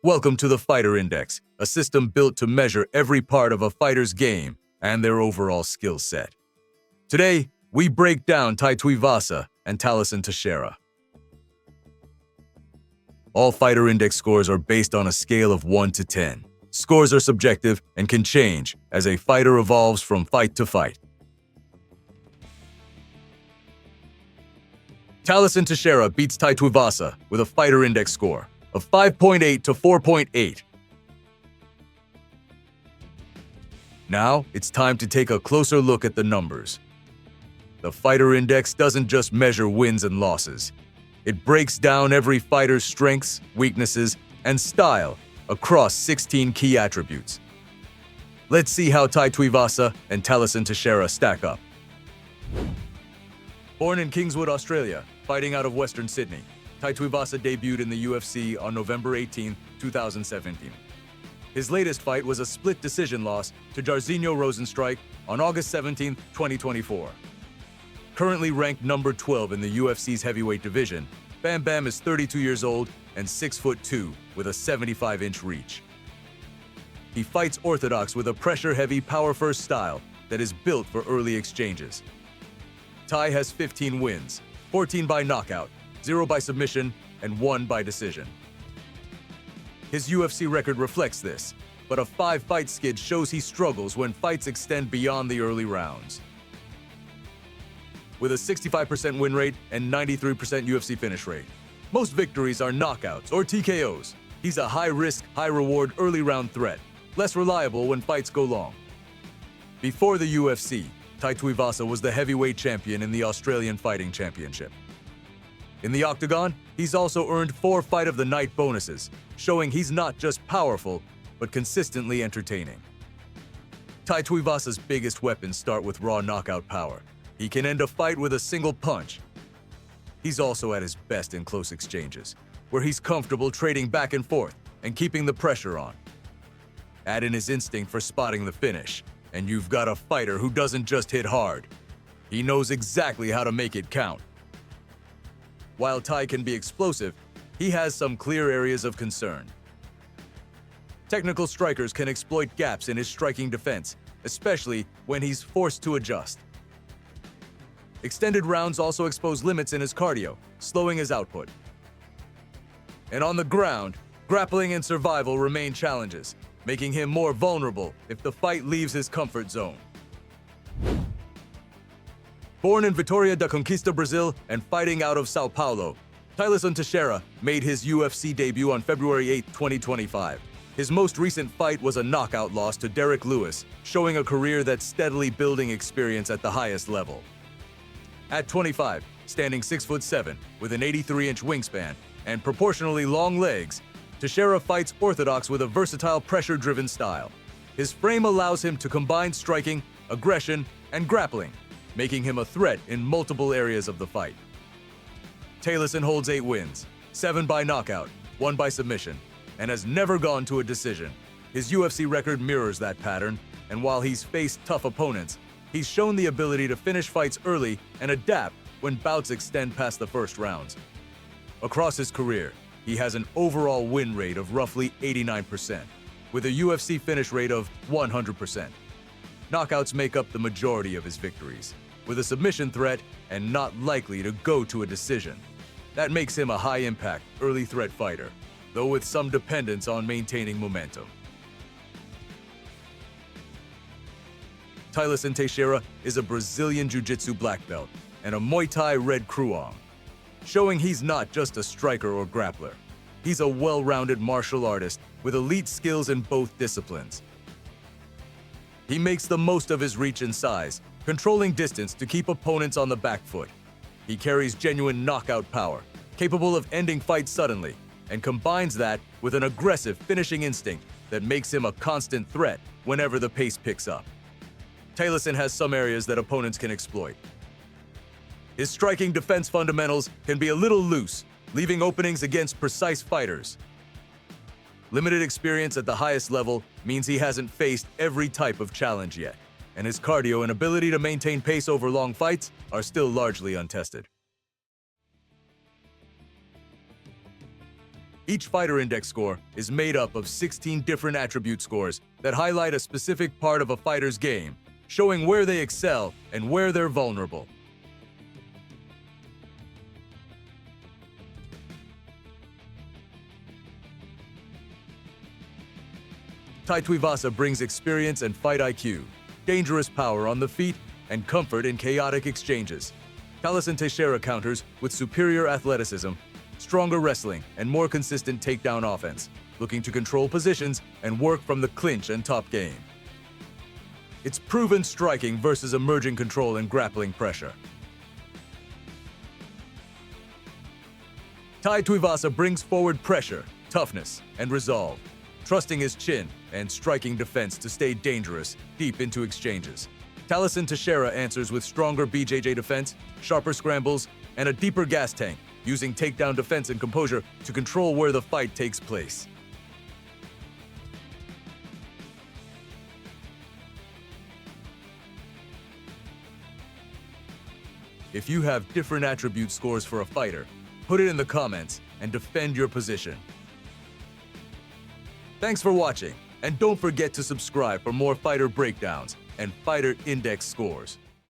Welcome to the Fighter Index, a system built to measure every part of a fighter's game and their overall skill set. Today, we break down Tai Tuivasa and Tallison Teixeira. All Fighter Index scores are based on a scale of 1 to 10. Scores are subjective and can change as a fighter evolves from fight to fight. Tallison Teixeira beats Tai Tuivasa with a Fighter Index score of 5.8 to 4.8. Now, it's time to take a closer look at the numbers. The Fighter Index doesn't just measure wins and losses. It breaks down every fighter's strengths, weaknesses, and style across 16 key attributes. Let's see how Tai Tuivasa and Tallison Teixeira stack up. Born in Kingswood, Australia, fighting out of Western Sydney, Tai Tuivasa debuted in the UFC on November 18, 2017. His latest fight was a split decision loss to Jairzinho Rozenstruik on August 17, 2024. Currently ranked number 12 in the UFC's heavyweight division, Bam Bam is 32 years old and 6'2" with a 75-inch reach. He fights orthodox with a pressure-heavy, power-first style that is built for early exchanges. Tai has 15 wins, 14 by knockout, 0 by submission, and 1 by decision. His UFC record reflects this, but a 5-fight skid shows he struggles when fights extend beyond the early rounds. With a 65% win rate and 93% UFC finish rate, most victories are knockouts or TKOs. He's a high-risk, high-reward early-round threat, less reliable when fights go long. Before the UFC, Tai Tuivasa was the heavyweight champion in the Australian Fighting Championship. In the octagon, he's also earned 4 Fight of the Night bonuses, showing he's not just powerful, but consistently entertaining. Tai Tuivasa's biggest weapons start with raw knockout power. He can end a fight with a single punch. He's also at his best in close exchanges, where he's comfortable trading back and forth and keeping the pressure on. Add in his instinct for spotting the finish, and you've got a fighter who doesn't just hit hard. He knows exactly how to make it count. While Tai can be explosive, he has some clear areas of concern. Technical strikers can exploit gaps in his striking defense, especially when he's forced to adjust. Extended rounds also expose limits in his cardio, slowing his output. And on the ground, grappling and survival remain challenges, making him more vulnerable if the fight leaves his comfort zone. Born in Vitória da Conquista, Brazil, and fighting out of São Paulo, Tallison Teixeira made his UFC debut on February 8, 2025. His most recent fight was a knockout loss to Derek Lewis, showing a career that's steadily building experience at the highest level. At 25, standing 6'7", with an 83-inch wingspan and proportionally long legs, Teixeira fights orthodox with a versatile pressure-driven style. His frame allows him to combine striking, aggression, and grappling, making him a threat in multiple areas of the fight. Tallison holds 8 wins, 7 by knockout, 1 by submission, and has never gone to a decision. His UFC record mirrors that pattern, and while he's faced tough opponents, he's shown the ability to finish fights early and adapt when bouts extend past the first rounds. Across his career, he has an overall win rate of roughly 89%, with a UFC finish rate of 100%. Knockouts make up the majority of his victories, with a submission threat and not likely to go to a decision. That makes him a high-impact, early threat fighter, though with some dependence on maintaining momentum. Tallison Teixeira is a Brazilian Jiu-Jitsu black belt and a Muay Thai red kruang, showing he's not just a striker or grappler. He's a well-rounded martial artist with elite skills in both disciplines. He makes the most of his reach and size, controlling distance to keep opponents on the back foot. He carries genuine knockout power, capable of ending fights suddenly, and combines that with an aggressive finishing instinct that makes him a constant threat whenever the pace picks up. Tallison has some areas that opponents can exploit. His striking defense fundamentals can be a little loose, leaving openings against precise fighters. Limited experience at the highest level means he hasn't faced every type of challenge yet, and his cardio and ability to maintain pace over long fights are still largely untested. Each fighter index score is made up of 16 different attribute scores that highlight a specific part of a fighter's game, showing where they excel and where they're vulnerable. Tai Tuivasa brings experience and fight IQ, dangerous power on the feet, and comfort in chaotic exchanges. Tallison Teixeira counters with superior athleticism, stronger wrestling, and more consistent takedown offense, looking to control positions and work from the clinch and top game. It's proven striking versus emerging control and grappling pressure. Tai Tuivasa brings forward pressure, toughness, and resolve, trusting his chin and striking defense to stay dangerous deep into exchanges. Tallison Teixeira answers with stronger BJJ defense, sharper scrambles, and a deeper gas tank, using takedown defense and composure to control where the fight takes place. If you have different attribute scores for a fighter, put it in the comments and defend your position. Thanks for watching, and don't forget to subscribe for more fighter breakdowns and fighter index scores.